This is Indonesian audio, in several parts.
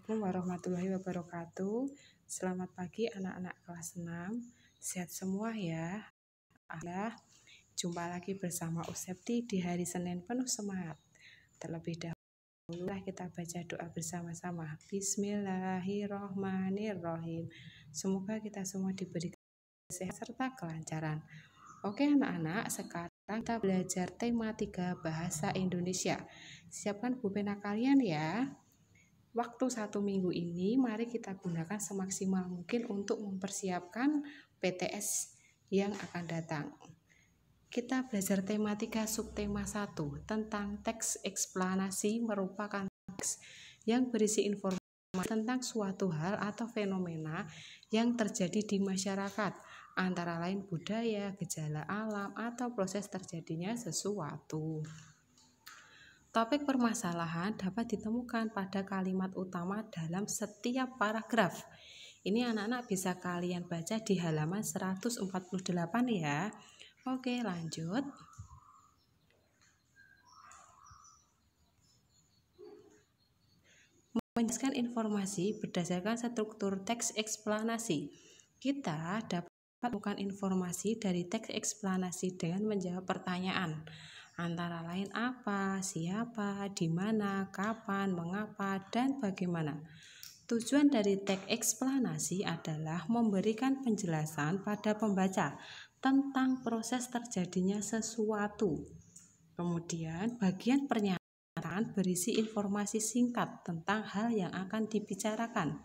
Assalamualaikum warahmatullahi wabarakatuh. Selamat pagi anak-anak kelas 6. Sehat semua ya. Jumpa lagi bersama Usepti di hari Senin penuh semangat. Terlebih dahulu kita baca doa bersama-sama. Bismillahirrohmanirrohim. Semoga kita semua diberi kesehatan serta kelancaran. Oke anak-anak, sekarang kita belajar tema 3 bahasa Indonesia. Siapkan pulpen kalian ya. Waktu 1 minggu ini mari kita gunakan semaksimal mungkin untuk mempersiapkan PTS yang akan datang. Kita belajar tematika subtema 1 tentang teks eksplanasi, merupakan teks yang berisi informasi tentang suatu hal atau fenomena yang terjadi di masyarakat, antara lain budaya, gejala alam, atau proses terjadinya sesuatu. Topik permasalahan dapat ditemukan pada kalimat utama dalam setiap paragraf. Ini anak-anak bisa kalian baca di halaman 148 ya. Oke, lanjut. Menjelaskan informasi berdasarkan struktur teks eksplanasi. Kita dapat menemukan informasi dari teks eksplanasi dengan menjawab pertanyaan. Antara lain apa, siapa, di mana, kapan, mengapa, dan bagaimana. Tujuan dari teks eksplanasi adalah memberikan penjelasan pada pembaca tentang proses terjadinya sesuatu. Kemudian bagian pernyataan berisi informasi singkat tentang hal yang akan dibicarakan.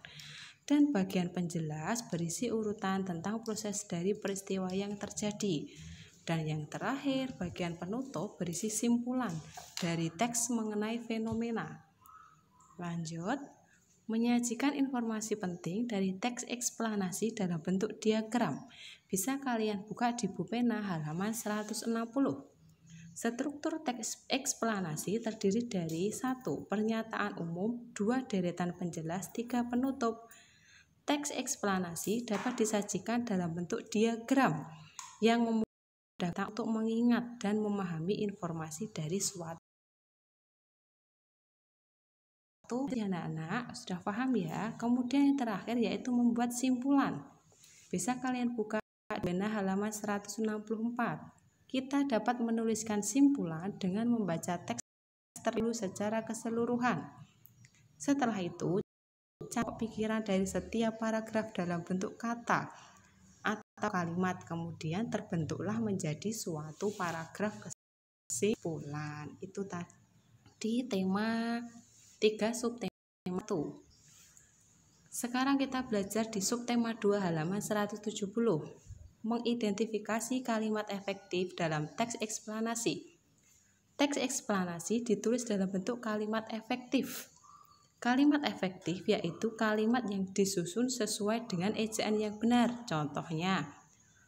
Dan bagian penjelas berisi urutan tentang proses dari peristiwa yang terjadi. Dan yang terakhir, bagian penutup berisi simpulan dari teks mengenai fenomena. Lanjut, menyajikan informasi penting dari teks eksplanasi dalam bentuk diagram. Bisa kalian buka di pulpena halaman 160. Struktur teks eksplanasi terdiri dari 1. Pernyataan umum, 2. Deretan penjelas, 3. Penutup. Teks eksplanasi dapat disajikan dalam bentuk diagram yang memudahkan untuk mengingat dan memahami informasi dari suatu. Anak-anak sudah paham ya. Kemudian yang terakhir yaitu membuat simpulan. Bisa kalian buka di halaman 164. Kita dapat menuliskan simpulan dengan membaca teks terlebih secara keseluruhan. Setelah itu, cakup pikiran dari setiap paragraf dalam bentuk kata atau kalimat, kemudian terbentuklah menjadi suatu paragraf kesimpulan. Itu tadi tema 3 subtema 1. Sekarang kita belajar di subtema 2 halaman 170. Mengidentifikasi kalimat efektif dalam teks eksplanasi. Teks eksplanasi ditulis dalam bentuk kalimat efektif. Kalimat efektif yaitu kalimat yang disusun sesuai dengan ejaan yang benar. Contohnya,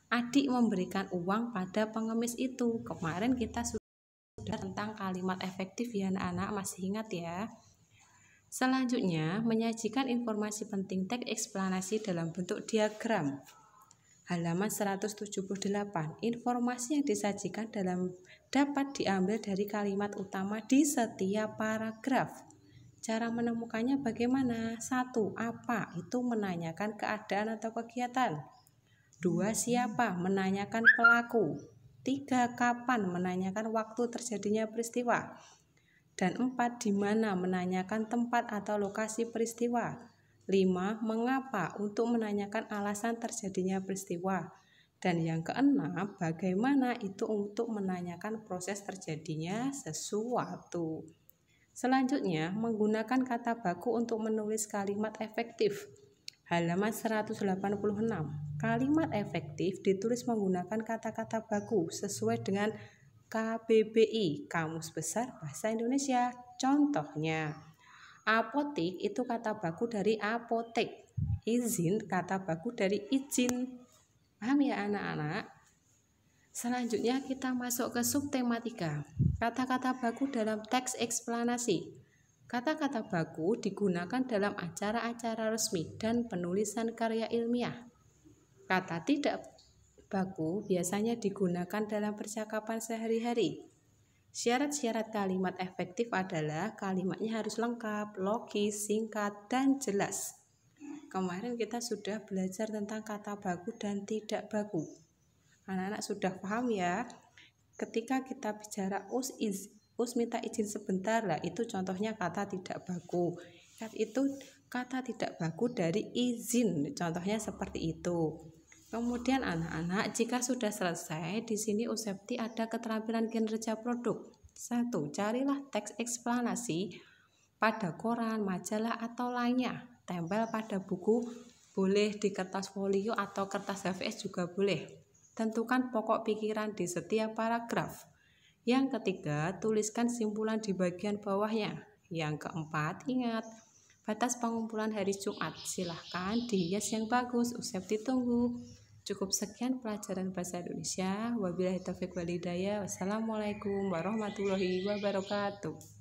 adik memberikan uang pada pengemis itu. Kemarin kita sudah tentang kalimat efektif ya anak-anak, masih ingat ya? Selanjutnya, menyajikan informasi penting teks eksplanasi dalam bentuk diagram. Halaman 178. Informasi yang disajikan dapat diambil dari kalimat utama di setiap paragraf. Cara menemukannya bagaimana? 1. Apa? Itu menanyakan keadaan atau kegiatan. 2. Siapa? Menanyakan pelaku. 3. Kapan? Menanyakan waktu terjadinya peristiwa. Dan 4. Di mana? Menanyakan tempat atau lokasi peristiwa. 5. Mengapa? Untuk menanyakan alasan terjadinya peristiwa. Dan yang keenam, bagaimana? Itu untuk menanyakan proses terjadinya sesuatu. Selanjutnya, menggunakan kata baku untuk menulis kalimat efektif. Halaman 186. Kalimat efektif ditulis menggunakan kata-kata baku sesuai dengan KBBI, Kamus Besar Bahasa Indonesia. Contohnya, apotik itu kata baku dari apotek. Izin kata baku dari izin. Paham ya anak-anak? Selanjutnya kita masuk ke subtema 3. Kata-kata baku dalam teks eksplanasi. Kata-kata baku digunakan dalam acara-acara resmi dan penulisan karya ilmiah. Kata tidak baku biasanya digunakan dalam percakapan sehari-hari. Syarat-syarat kalimat efektif adalah kalimatnya harus lengkap, logis, singkat, dan jelas. Kemarin kita sudah belajar tentang kata baku dan tidak baku. Anak-anak sudah paham ya? Ketika kita bicara us minta izin sebentar lah, itu contohnya kata tidak baku. Itu kata tidak baku dari izin, contohnya seperti itu. Kemudian anak-anak, jika sudah selesai, di sini Usepti ada keterampilan kinerja produk. 1. Carilah teks eksplanasi pada koran, majalah, atau lainnya. Tempel pada buku, boleh di kertas folio atau kertas HVS juga boleh. Tentukan pokok pikiran di setiap paragraf. Yang ketiga, tuliskan simpulan di bagian bawahnya. Yang keempat, ingat batas pengumpulan hari Jumat. Silahkan dihias yang bagus. Usepti tunggu. Cukup sekian pelajaran bahasa Indonesia. Wabillahi taufiq wal hidayah. Wassalamualaikum warahmatullahi wabarakatuh.